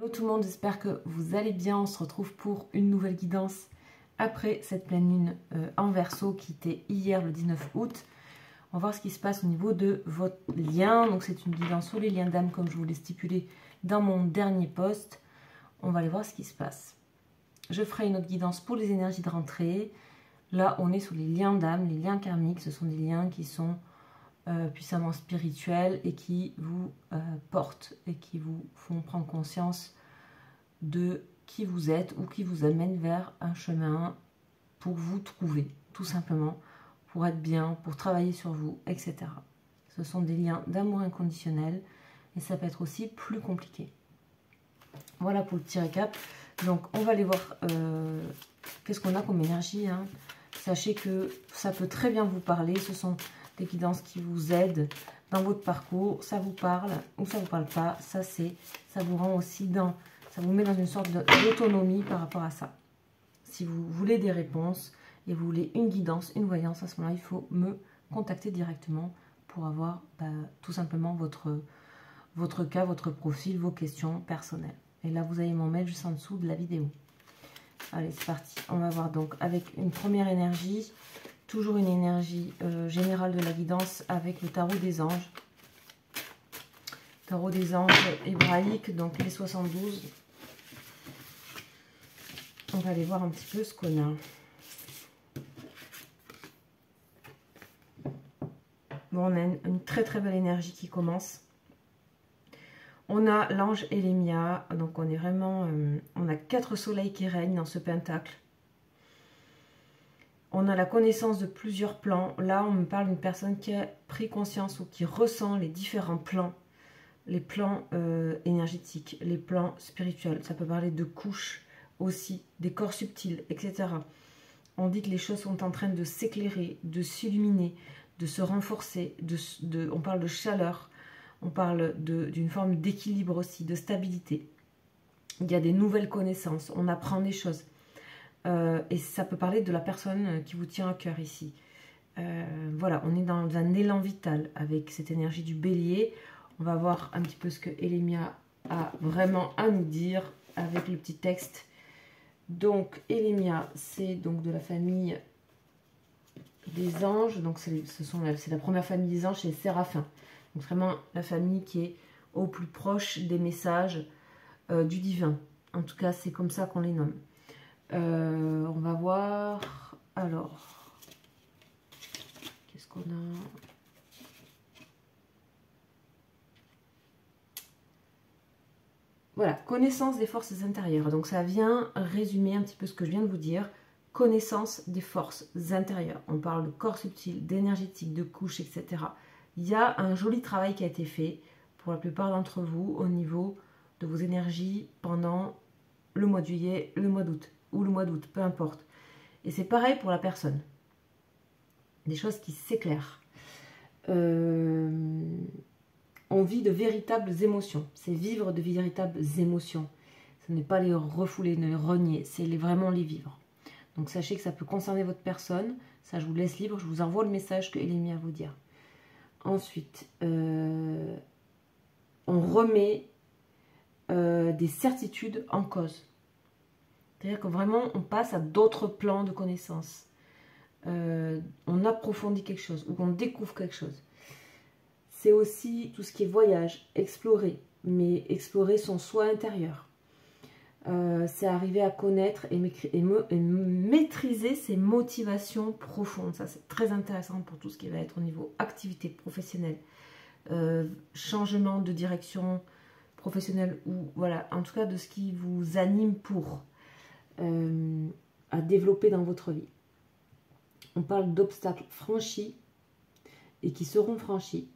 Hello tout le monde, j'espère que vous allez bien. On se retrouve pour une nouvelle guidance après cette pleine lune en Verseau qui était hier le 19 août. On va voir ce qui se passe au niveau de votre lien. Donc c'est une guidance sur les liens d'âme comme je vous l'ai stipulé dans mon dernier post. On va aller voir ce qui se passe. Je ferai une autre guidance pour les énergies de rentrée. Là on est sur les liens d'âme, les liens karmiques. Ce sont des liens qui sont puissamment spirituels et qui vous portent et qui vous font prendre conscience de qui vous êtes ou qui vous amènent vers un chemin pour vous trouver, tout simplement, pour être bien, pour travailler sur vous, etc. Ce sont des liens d'amour inconditionnel et ça peut être aussi plus compliqué. Voilà pour le petit récap. Donc on va aller voir qu'est-ce qu'on a comme énergie. Hein. Sachez que ça peut très bien vous parler. Ce sont des guidances qui vous aident dans votre parcours. Ça vous parle ou ça vous parle pas. Ça vous rend aussi dans... Ça vous met dans une sorte d'autonomie par rapport à ça. Si vous voulez des réponses et vous voulez une guidance, une voyance, à ce moment-là, il faut me contacter directement pour avoir tout simplement votre cas, votre profil, vos questions personnelles. Et là, vous avez mon mail juste en dessous de la vidéo. Allez, c'est parti. On va voir donc avec une première énergie, toujours une énergie générale de la guidance avec le tarot des anges. Tarot des anges hébraïques, donc les 72. On va aller voir un petit peu ce qu'on a. Bon, on a une très très belle énergie qui commence. On a l'ange Elémia, donc on est vraiment... on a 4 soleils qui règnent dans ce pentacle. On a la connaissance de plusieurs plans. Là, on me parle d'une personne qui a pris conscience ou qui ressent les différents plans. Les plans énergétiques, les plans spirituels. Ça peut parler de couches aussi, des corps subtils, etc. On dit que les choses sont en train de s'éclairer, de s'illuminer, de se renforcer. On parle de chaleur, on parle d'une forme d'équilibre aussi, de stabilité. Il y a des nouvelles connaissances, on apprend des choses. Et ça peut parler de la personne qui vous tient à cœur ici. Voilà, on est dans un élan vital avec cette énergie du bélier. On va voir un petit peu ce que Elémia a vraiment à nous dire avec le petit texte. Donc, Elémia, c'est donc de la famille des anges. Donc, c'est la première famille des anges, c'est les séraphins. Donc, vraiment la famille qui est au plus proche des messages du divin. En tout cas, c'est comme ça qu'on les nomme. On va voir. Alors, qu'est-ce qu'on a ? Voilà, connaissance des forces intérieures. Donc ça vient résumer un petit peu ce que je viens de vous dire. Connaissance des forces intérieures. On parle de corps subtil, d'énergétique, de couches, etc. Il y a un joli travail qui a été fait pour la plupart d'entre vous au niveau de vos énergies pendant le mois de juillet, le mois d'août ou le mois d'août, peu importe. Et c'est pareil pour la personne. Des choses qui s'éclairent. On vit de véritables émotions. C'est vivre de véritables émotions. Ce n'est pas les refouler, ne les renier. C'est vraiment les vivre. Donc sachez que ça peut concerner votre personne. Ça, je vous laisse libre. Je vous envoie le message que Elémia vous dire. Ensuite, on remet des certitudes en cause. C'est-à-dire que vraiment, on passe à d'autres plans de connaissances. On approfondit quelque chose ou on découvre quelque chose. C'est aussi tout ce qui est voyage, explorer, mais explorer son soi intérieur. C'est arriver à connaître et maîtriser ses motivations profondes. Ça, c'est très intéressant pour tout ce qui va être au niveau activité professionnelle, changement de direction professionnelle, ou voilà, en tout cas de ce qui vous anime pour à développer dans votre vie. On parle d'obstacles franchis et qui seront franchis.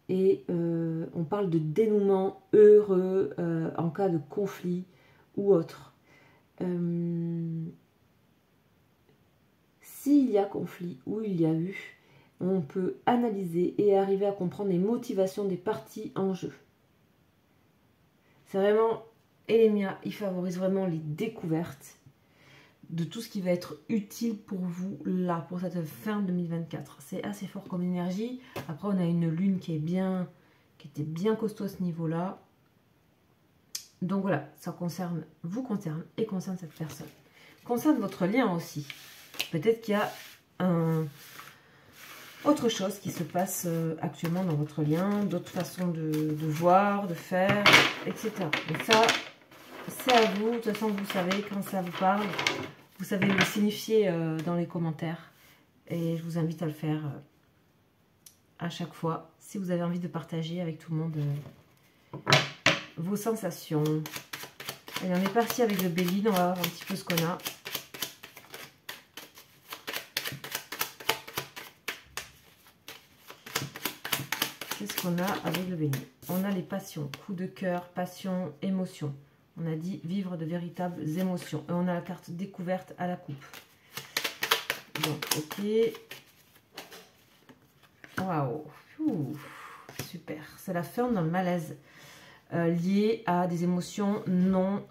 Et on parle de dénouement heureux en cas de conflit ou autre. S'il y a conflit ou il y a eu, on peut analyser et arriver à comprendre les motivations des parties en jeu. C'est vraiment, Elémia, il favorise vraiment les découvertes de tout ce qui va être utile pour vous là, pour cette fin 2024. C'est assez fort comme énergie. Après, on a une lune qui était bien costaud à ce niveau-là. Donc voilà, ça vous concerne et concerne cette personne. Concerne votre lien aussi. Peut-être qu'il y a autre chose qui se passe actuellement dans votre lien, d'autres façons de voir, de faire, etc. Donc ça, c'est à vous. De toute façon, vous savez quand ça vous parle. Vous savez le signifier dans les commentaires. Et je vous invite à le faire à chaque fois. Si vous avez envie de partager avec tout le monde vos sensations. Allez, on est parti avec le Béline. On va voir un petit peu ce qu'on a. Qu'est-ce qu'on a avec le Béline? On a les passions, coup de cœur, passion, émotion. On a dit vivre de véritables émotions. Et on a la carte découverte à la coupe. Donc, ok. Waouh. Super. C'est la fin d'un malaise lié à des émotions non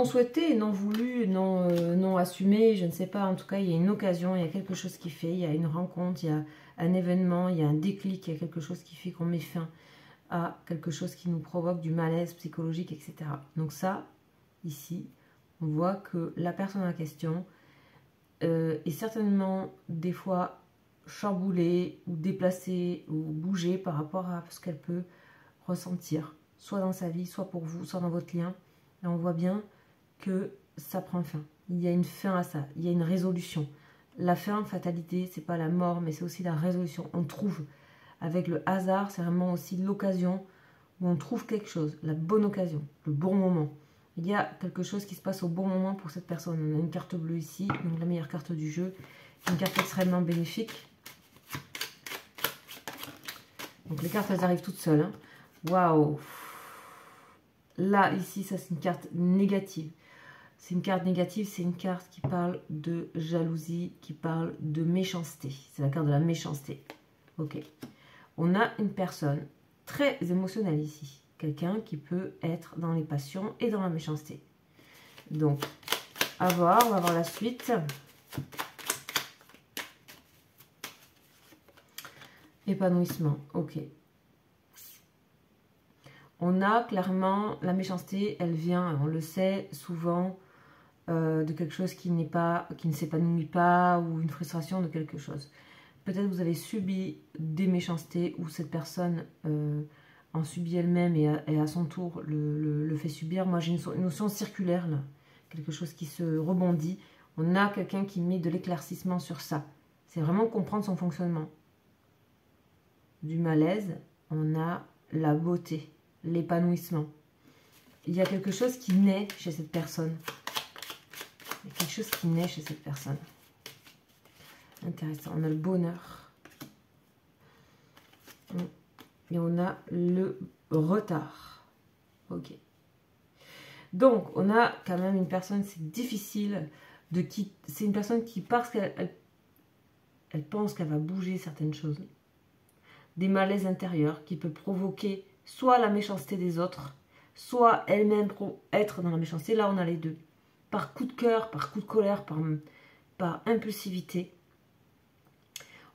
souhaitées, non voulues, non assumées. Je ne sais pas. En tout cas, il y a une occasion, il y a quelque chose qui fait. Il y a une rencontre, il y a un événement, il y a un déclic, il y a quelque chose qui fait qu'on met fin à quelque chose qui nous provoque du malaise psychologique, etc. Donc ça, ici, on voit que la personne en question est certainement des fois chamboulée ou déplacée ou bougée par rapport à ce qu'elle peut ressentir, soit dans sa vie, soit pour vous, soit dans votre lien. Et on voit bien que ça prend fin. Il y a une fin à ça, il y a une résolution. La fin, fatalité, c'est pas la mort, mais c'est aussi la résolution. On trouve, avec le hasard, c'est vraiment aussi l'occasion où on trouve quelque chose, la bonne occasion, le bon moment. Il y a quelque chose qui se passe au bon moment pour cette personne. On a une carte bleue ici, donc la meilleure carte du jeu. Une carte extrêmement bénéfique. Donc les cartes, elles arrivent toutes seules. Hein. Waouh! Là, ici, ça c'est une carte négative. C'est une carte négative, c'est une carte qui parle de jalousie, qui parle de méchanceté. C'est la carte de la méchanceté. Ok. On a une personne très émotionnelle ici. Quelqu'un qui peut être dans les passions et dans la méchanceté. Donc, à voir, on va voir la suite. Épanouissement, ok. On a clairement la méchanceté, elle vient, on le sait, souvent de quelque chose qui ne s'épanouit pas ou une frustration de quelque chose. Peut-être vous avez subi des méchancetés ou cette personne en subit elle-même et à son tour le fait subir. Moi j'ai une notion circulaire là, quelque chose qui se rebondit. On a quelqu'un qui met de l'éclaircissement sur ça. C'est vraiment comprendre son fonctionnement. Du malaise, on a la beauté, l'épanouissement. Il y a quelque chose qui naît chez cette personne. Il y a quelque chose qui naît chez cette personne. Intéressant. On a le bonheur. Et on a le retard. Ok. Donc, on a quand même une personne, c'est difficile de quitter. C'est une personne qui, parce qu'elle pense qu'elle va bouger certaines choses, des malaises intérieurs qui peut provoquer soit la méchanceté des autres, soit elle-même être dans la méchanceté. Là, on a les deux. Par coup de cœur, par coup de colère, par impulsivité.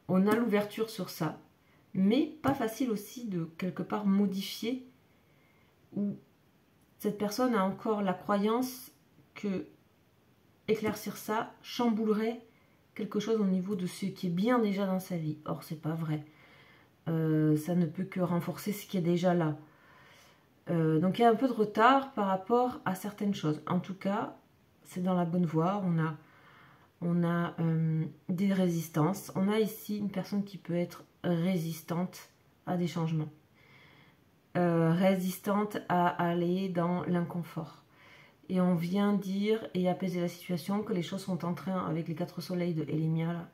On a l'ouverture sur ça. Mais pas facile aussi de quelque part modifier où cette personne a encore la croyance que éclaircir ça chamboulerait quelque chose au niveau de ce qui est bien déjà dans sa vie. Or, c'est pas vrai. Ça ne peut que renforcer ce qui est déjà là. Donc, il y a un peu de retard par rapport à certaines choses. En tout cas, c'est dans la bonne voie. On a des résistances. On a ici une personne qui peut être résistante à des changements. Résistante à aller dans l'inconfort. Et on vient dire et apaiser la situation que les choses sont en train, avec les 4 soleils de Elémia, là,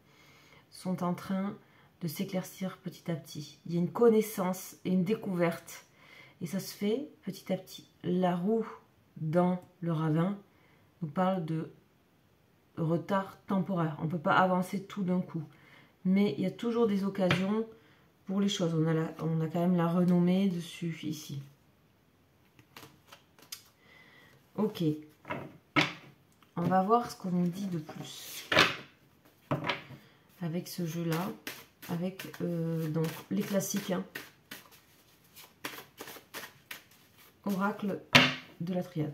sont en train de s'éclaircir petit à petit. Il y a une connaissance et une découverte. Et ça se fait petit à petit. La roue dans le ravin nous parle de retard temporaire. On ne peut pas avancer tout d'un coup. Mais il y a toujours des occasions pour les choses. On a quand même la renommée dessus, ici. Ok. On va voir ce qu'on nous dit de plus. Avec ce jeu-là. Avec donc les classiques. Hein. oracle de la triade.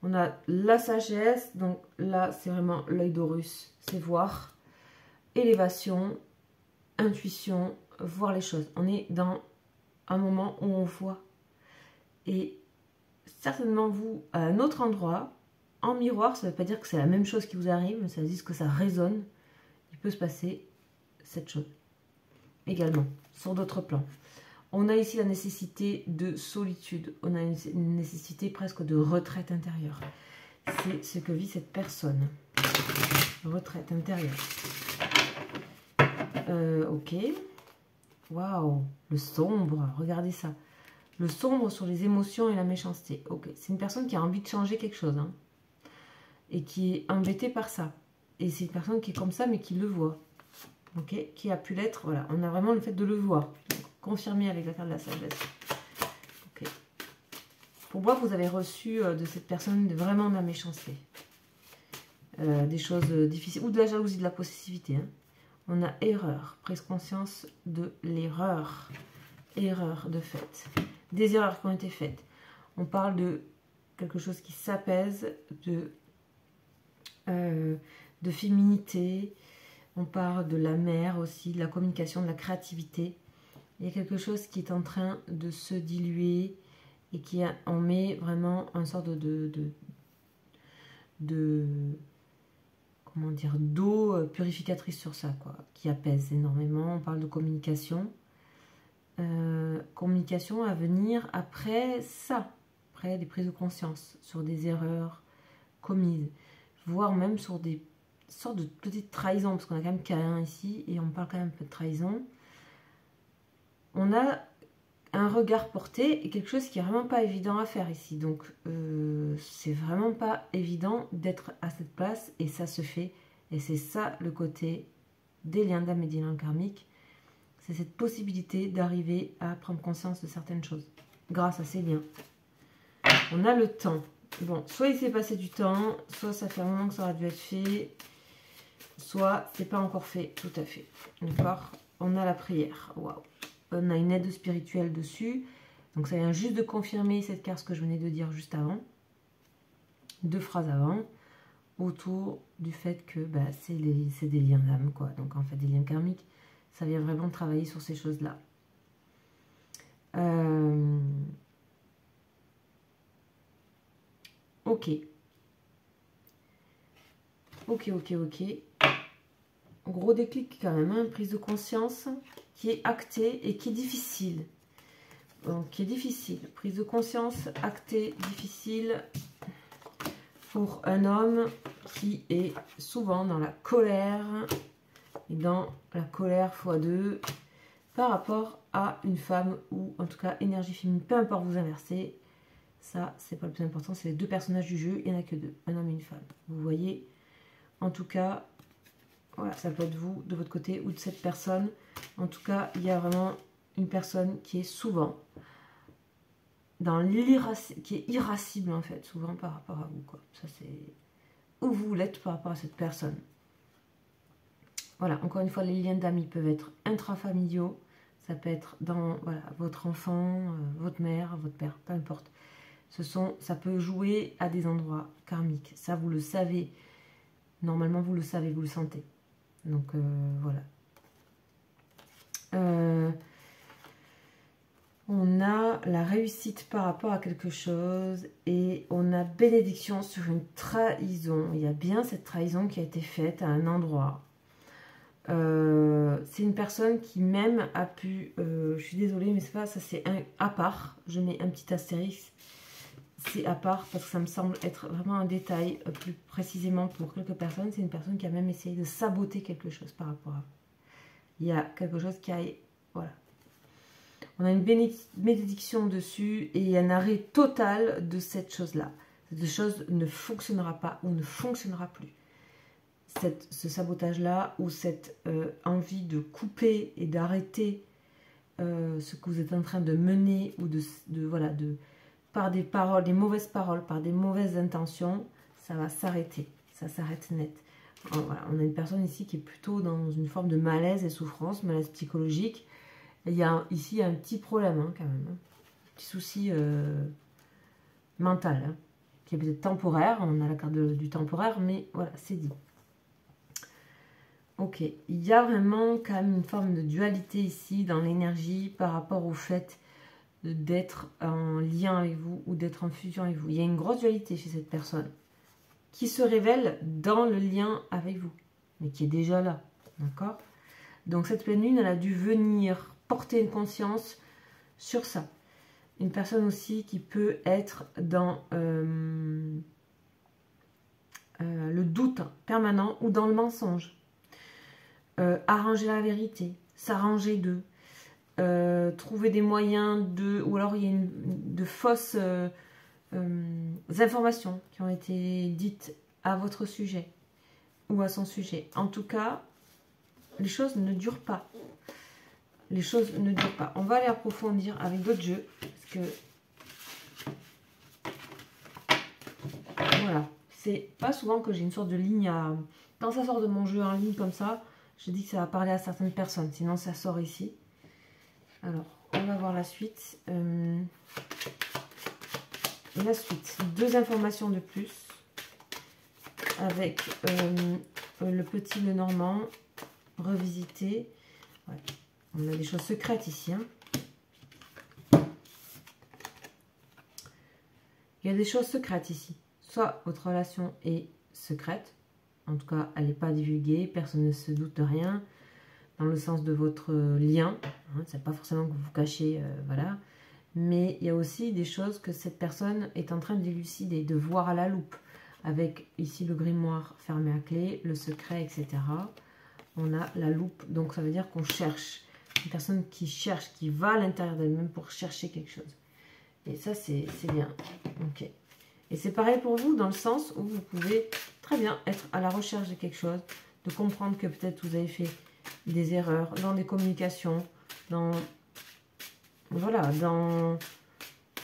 On a la sagesse, donc là c'est vraiment l'œil d'Horus, c'est voir, élévation, intuition, voir les choses. On est dans un moment où on voit. Et certainement vous, à un autre endroit, en miroir, ça ne veut pas dire que c'est la même chose qui vous arrive, mais ça veut dire que ça résonne. Il peut se passer cette chose. Également, sur d'autres plans. On a ici la nécessité de solitude. On a une nécessité presque de retraite intérieure. C'est ce que vit cette personne. Retraite intérieure. Ok. Waouh. Le sombre. Regardez ça. Le sombre sur les émotions et la méchanceté. Ok. C'est une personne qui a envie de changer quelque chose. Hein, et qui est embêtée par ça. Et c'est une personne qui est comme ça, mais qui le voit. Ok, qui a pu l'être, voilà, on a vraiment le fait de le voir, donc, confirmé avec la carte de la sagesse. Ok. Pour moi, vous avez reçu de cette personne vraiment de la méchanceté, des choses difficiles, ou de la jalousie, de la possessivité. Hein. On a erreur, prise conscience de l'erreur, erreur de fait, des erreurs qui ont été faites. On parle de quelque chose qui s'apaise, de féminité. On parle de la mère aussi, de la communication, de la créativité. Il y a quelque chose qui est en train de se diluer et qui en met vraiment une sorte comment dire, d'eau purificatrice sur ça, quoi, qui apaise énormément. On parle de communication. Communication à venir après ça, après des prises de conscience sur des erreurs commises, voire même sur des sorte de petite trahison, parce qu'on a quand même K1 ici, et on parle quand même un peu de trahison. On a un regard porté, et quelque chose qui est vraiment pas évident à faire ici. Donc, c'est vraiment pas évident d'être à cette place, et ça se fait. Et c'est ça le côté des liens d'âme et des liens karmiques. C'est cette possibilité d'arriver à prendre conscience de certaines choses, grâce à ces liens. On a le temps. Bon, soit il s'est passé du temps, soit ça fait un moment que ça aurait dû être fait, soit c'est pas encore fait tout à fait. D'accord? On a la prière. Waouh! On a une aide spirituelle dessus. Donc ça vient juste de confirmer cette carte, ce que je venais de dire juste avant. 2 phrases avant. Autour du fait que bah, c'est des liens d'âme, quoi. Donc en fait, des liens karmiques. Ça vient vraiment travailler sur ces choses-là. Ok. Ok. Gros déclic quand même, hein, prise de conscience qui est actée et qui est difficile. Donc, qui est difficile. Prise de conscience actée, difficile pour un homme qui est souvent dans la colère. Et dans la colère x2 par rapport à une femme ou en tout cas énergie féminine. Peu importe, vous inversez. Ça, c'est pas le plus important. C'est les 2 personnages du jeu. Il n'y en a que 2. Un homme et une femme. Vous voyez, en tout cas... Voilà, ça peut être vous, de votre côté, ou de cette personne. En tout cas, il y a vraiment une personne qui est souvent dans qui est irascible, en fait, souvent par rapport à vous, quoi. Ça, c'est où vous l'êtes par rapport à cette personne. Voilà, encore une fois, les liens d'amis peuvent être intrafamiliaux. Ça peut être dans voilà, votre enfant, votre mère, votre père, peu importe. Ça peut jouer à des endroits karmiques. Ça, vous le savez. Normalement, vous le savez, vous le sentez. Donc voilà. On a la réussite par rapport à quelque chose et on a bénédiction sur une trahison. Il y a bien cette trahison qui a été faite à un endroit. C'est une personne qui même a pu... je suis désolée, mais c'est pas ça, c'est à part. Je mets un petit astérisque. C'est à part parce que ça me semble être vraiment un détail plus précisément pour quelques personnes. C'est une personne qui a même essayé de saboter quelque chose par rapport à vous. Il y a quelque chose qui a... Voilà. On a une bénédiction dessus et un arrêt total de cette chose-là. Cette chose ne fonctionnera pas ou ne fonctionnera plus. Ce sabotage-là ou cette envie de couper et d'arrêter ce que vous êtes en train de mener ou par des paroles, des mauvaises paroles, par des mauvaises intentions, ça va s'arrêter. Ça s'arrête net. Alors, voilà, on a une personne ici qui est plutôt dans une forme de malaise et souffrance, malaise psychologique. Et il y a ici un petit problème hein, quand même. Un petit souci mental, hein, qui est peut-être temporaire. On a la carte du temporaire, mais voilà, c'est dit. Ok, il y a vraiment quand même une forme de dualité ici dans l'énergie par rapport au fait d'être en lien avec vous ou d'être en fusion avec vous. Il y a une grosse dualité chez cette personne qui se révèle dans le lien avec vous, mais qui est déjà là, d'accord? Donc cette pleine lune, elle a dû venir porter une conscience sur ça. Une personne aussi qui peut être dans le doute permanent ou dans le mensonge. Arranger la vérité, s'arranger d'eux, trouver des moyens de... Ou alors il y a de fausses informations qui ont été dites à votre sujet ou à son sujet. En tout cas, les choses ne durent pas. Les choses ne durent pas. On va aller approfondir avec d'autres jeux. Parce que... Voilà. C'est pas souvent que j'ai une sorte de ligne à... Quand ça sort de mon jeu en ligne comme ça, je dis que ça va parler à certaines personnes. Sinon, ça sort ici. Alors, on va voir la suite. La suite. 2 informations de plus. Avec le petit Lenormand revisité. Ouais. On a des choses secrètes ici. Hein. Il y a des choses secrètes ici. Soit votre relation est secrète. En tout cas, elle n'est pas divulguée. Personne ne se doute de rien. Dans le sens de votre lien. Hein, c'est pas forcément que vous vous cachez. Voilà. Mais il y a aussi des choses que cette personne est en train d'élucider, de voir à la loupe. Avec ici le grimoire fermé à clé, le secret, etc. On a la loupe. Donc ça veut dire qu'on cherche. Une personne qui cherche, qui va à l'intérieur d'elle-même pour chercher quelque chose. Et ça, c'est bien. Ok. Et c'est pareil pour vous, dans le sens où vous pouvez très bien être à la recherche de quelque chose, de comprendre que peut-être vous avez fait des erreurs dans des communications, dans... Voilà, dans...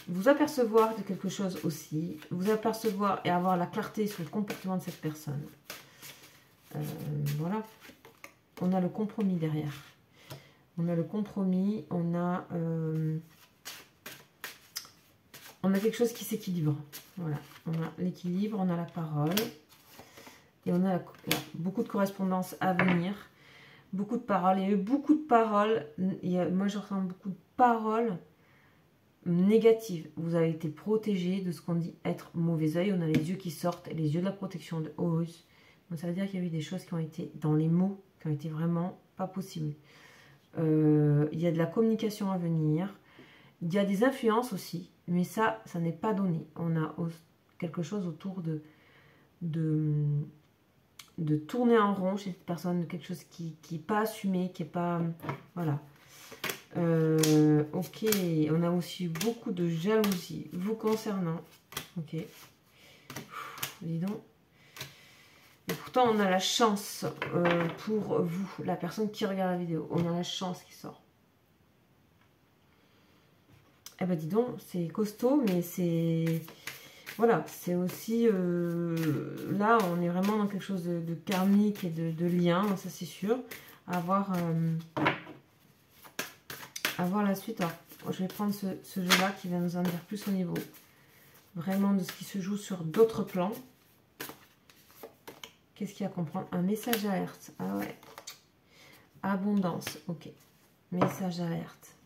Vous apercevoir de quelque chose aussi, vous apercevoir et avoir la clarté sur le comportement de cette personne. Voilà. On a le compromis derrière. On a le compromis, on a quelque chose qui s'équilibre. Voilà, on a l'équilibre, on a la parole. Et on a beaucoup de correspondances à venir. Beaucoup de paroles. Il y a eu beaucoup de paroles. Moi, je ressens beaucoup de paroles négatives. Vous avez été protégé de ce qu'on dit être mauvais oeil. On a les yeux qui sortent, les yeux de la protection de Horus. Donc ça veut dire qu'il y a eu des choses qui ont été dans les mots, qui ont été vraiment pas possibles. Il y a de la communication à venir. Il y a des influences aussi, mais ça n'est pas donné. On a quelque chose autour de tourner en rond chez cette personne, quelque chose qui n'est pas assumé, qui n'est pas... Voilà. Ok, on a aussi beaucoup de jalousie vous concernant. Ok. Dis donc. Et pourtant, on a la chance pour vous, la personne qui regarde la vidéo. On a la chance qui sort. Eh ben dis donc, c'est costaud, mais c'est... Voilà, c'est aussi... là, on est vraiment dans quelque chose de karmique et de lien, ça c'est sûr. À voir la suite. Alors, je vais prendre ce jeu-là qui va nous en dire plus au niveau vraiment de ce qui se joue sur d'autres plans. Qu'est-ce qu'il y a à comprendre? Un message alerte. Ah ouais. Abondance. Ok. Message alerte.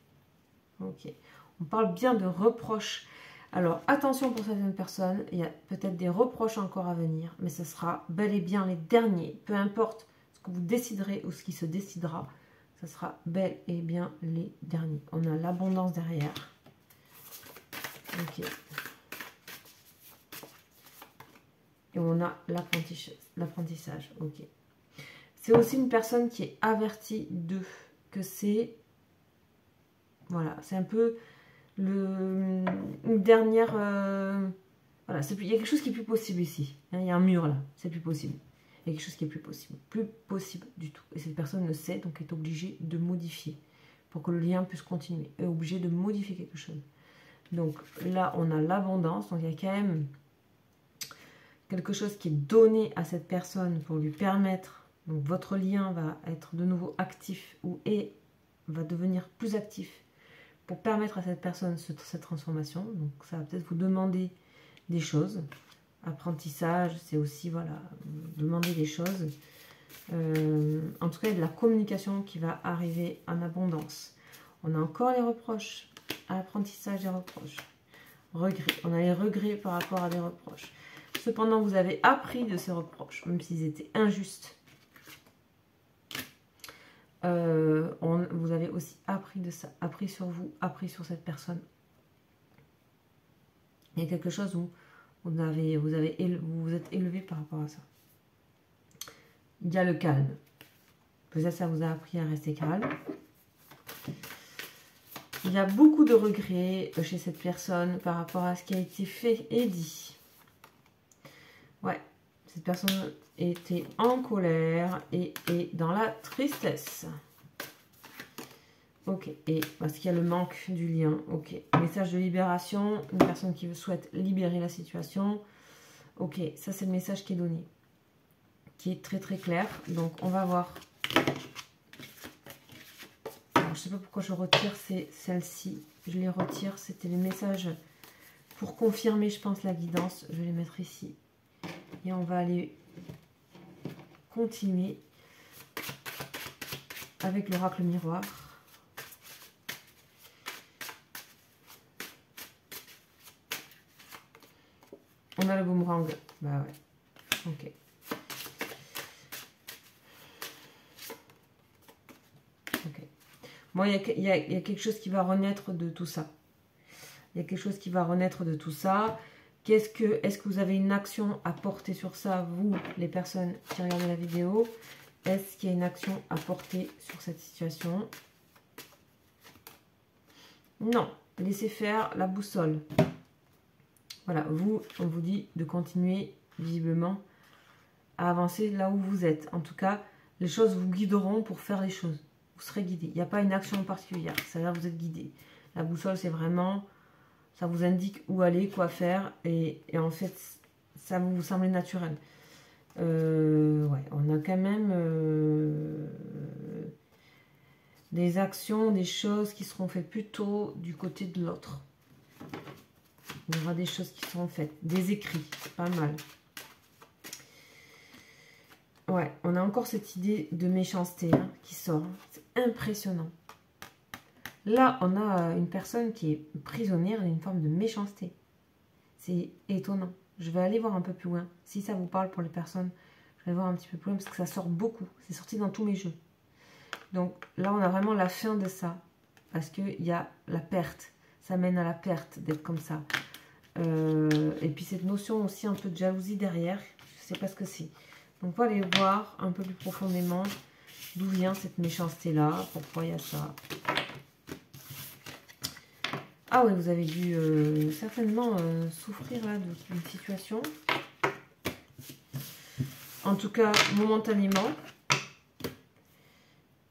Ok. On parle bien de reproches. Alors, attention pour certaines personnes. Il y a peut-être des reproches encore à venir. Mais ce sera bel et bien les derniers. Peu importe ce que vous déciderez ou ce qui se décidera. Ce sera bel et bien les derniers. On a l'abondance derrière. Ok. Et on a l'apprentissage. Ok. C'est aussi une personne qui est avertie que c'est... Voilà, c'est un peu une dernière... voilà, il y a quelque chose qui est plus possible ici. Hein, il y a un mur là, c'est plus possible. Il y a quelque chose qui est plus possible. Plus possible du tout. Et cette personne le sait, donc est obligée de modifier. Pour que le lien puisse continuer. Est obligée de modifier quelque chose. Donc là, on a l'abondance. Donc il y a quand même... quelque chose qui est donné à cette personne pour lui permettre, donc votre lien va être de nouveau actif va devenir plus actif pour permettre à cette personne cette transformation. Donc ça va peut-être vous demander des choses. Apprentissage, c'est aussi, voilà, demander des choses. En tout cas, il y a de la communication qui va arriver en abondance. On a encore les reproches, apprentissage et reproches. Regrets. On a les regrets par rapport à des reproches. Cependant, vous avez appris de ces reproches, même s'ils étaient injustes. Vous avez aussi appris de ça, appris sur vous, appris sur cette personne. Il y a quelque chose où vous vous êtes élevé par rapport à ça. Il y a le calme. Peut-être ça vous a appris à rester calme. Il y a beaucoup de regrets chez cette personne par rapport à ce qui a été fait et dit. Ouais, cette personne était en colère et est dans la tristesse. Ok, et parce qu'il y a le manque du lien. Ok, message de libération, une personne qui souhaite libérer la situation. Ok, ça c'est le message qui est donné, qui est très très clair. Donc on va voir. Alors, je ne sais pas pourquoi je retire celle-ci. Je les retire, c'était les messages pour confirmer, je pense, la guidance. Je vais les mettre ici. Et on va aller continuer avec l'oracle miroir. On a le boomerang. Bah ouais. Ok. Ok. Bon, il y a quelque chose qui va renaître de tout ça. Il y a quelque chose qui va renaître de tout ça. Est-ce que vous avez une action à porter sur ça, vous, les personnes qui regardent la vidéo? Est-ce qu'il y a une action à porter sur cette situation? Non. Laissez faire la boussole. Voilà, vous, on vous dit de continuer, visiblement, à avancer là où vous êtes. En tout cas, les choses vous guideront pour faire les choses. Vous serez guidé. Il n'y a pas une action particulière. C'est-à-dire que vous êtes guidé. La boussole, c'est vraiment... Ça vous indique où aller, quoi faire. Et en fait, ça vous semble naturel. Ouais, on a quand même des actions, des choses qui seront faites plutôt du côté de l'autre. Il y aura des choses qui seront faites. Des écrits, pas mal. Ouais, on a encore cette idée de méchanceté hein, qui sort. C'est impressionnant. Là, on a une personne qui est prisonnière d'une forme de méchanceté. C'est étonnant. Je vais aller voir un peu plus loin. Si ça vous parle pour les personnes, je vais voir un petit peu plus loin parce que ça sort beaucoup. C'est sorti dans tous mes jeux. Donc là, on a vraiment la fin de ça. Parce qu'il y a la perte. Ça mène à la perte d'être comme ça. Et puis cette notion aussi un peu de jalousie derrière. Je ne sais pas ce que c'est. Donc on va aller voir un peu plus profondément d'où vient cette méchanceté-là. Pourquoi il y a ça. Ah oui, vous avez dû certainement souffrir là d'une situation. En tout cas, momentanément.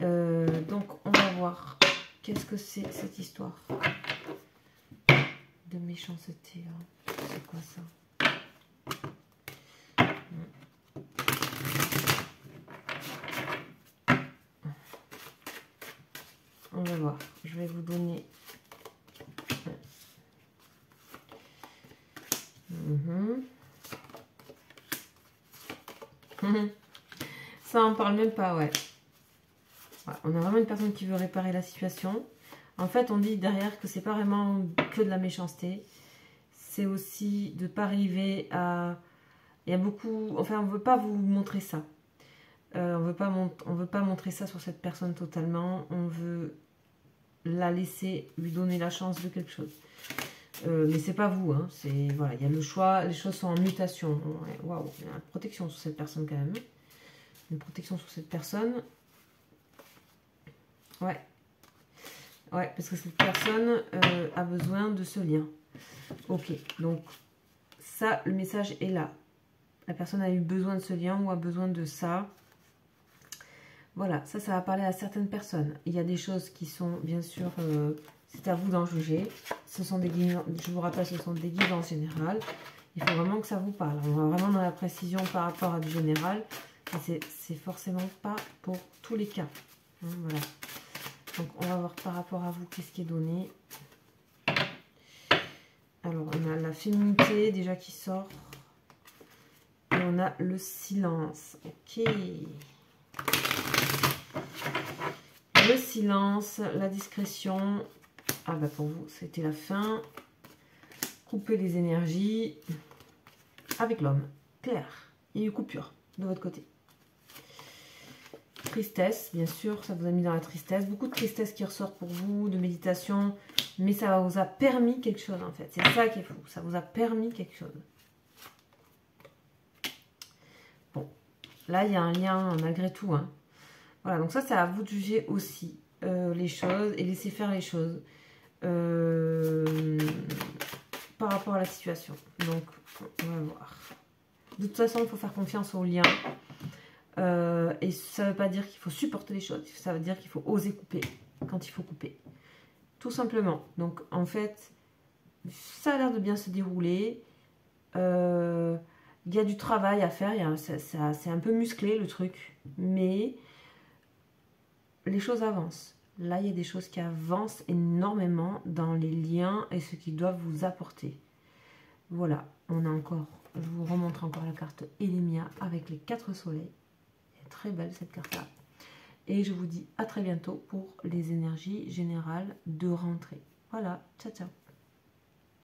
Donc, on va voir qu'est-ce que c'est cette histoire de méchanceté. Hein. C'est quoi ça? On va voir. Je vais vous donner... Ça, on parle même pas, ouais. Voilà, on a vraiment une personne qui veut réparer la situation. En fait, on dit derrière que c'est pas vraiment que de la méchanceté. C'est aussi de ne pas arriver à... Il y a beaucoup... Enfin, on ne veut pas vous montrer ça. On veut pas montrer ça sur cette personne totalement. On veut la laisser, lui donner la chance de quelque chose. Mais c'est pas vous, hein. Voilà, il y a le choix, les choses sont en mutation. Waouh, il y a une protection sur cette personne quand même. Une protection sur cette personne. Ouais. Ouais, parce que cette personne a besoin de ce lien. Ok, donc ça, le message est là. La personne a eu besoin de ce lien ou a besoin de ça. Voilà, ça va parler à certaines personnes. Il y a des choses qui sont, bien sûr, c'est à vous d'en juger. Ce sont des guidances, je vous rappelle, ce sont des guidances générales. Il faut vraiment que ça vous parle. On va vraiment dans la précision par rapport à du général. C'est forcément pas pour tous les cas. Hein, voilà. Donc, on va voir par rapport à vous, qu'est-ce qui est donné. Alors, on a la féminité déjà qui sort. Et on a le silence. Ok. Le silence, la discrétion. Ah bah pour vous, c'était la fin. Couper les énergies. Avec l'homme. Clair. Il y a eu coupure de votre côté. Tristesse, bien sûr, ça vous a mis dans la tristesse. Beaucoup de tristesse qui ressort pour vous, de méditation. Mais ça vous a permis quelque chose en fait. C'est ça qui est fou. Ça vous a permis quelque chose. Bon, là il y a un lien malgré tout. Hein. Voilà, donc ça c'est à vous de juger aussi les choses et laisser faire les choses par rapport à la situation. Donc on va voir. De toute façon, il faut faire confiance aux liens. Et ça ne veut pas dire qu'il faut supporter les choses. Ça veut dire qu'il faut oser couper quand il faut couper. Tout simplement. Donc en fait, ça a l'air de bien se dérouler. Il y a du travail à faire. C'est un peu musclé le truc. Mais les choses avancent. Là, il y a des choses qui avancent énormément dans les liens et ce qu'ils doivent vous apporter. Voilà, on a encore, je vous remontre encore la carte Elémia avec les 4 soleils. Elle est très belle cette carte-là. Et je vous dis à très bientôt pour les énergies générales de rentrée. Voilà, ciao ciao.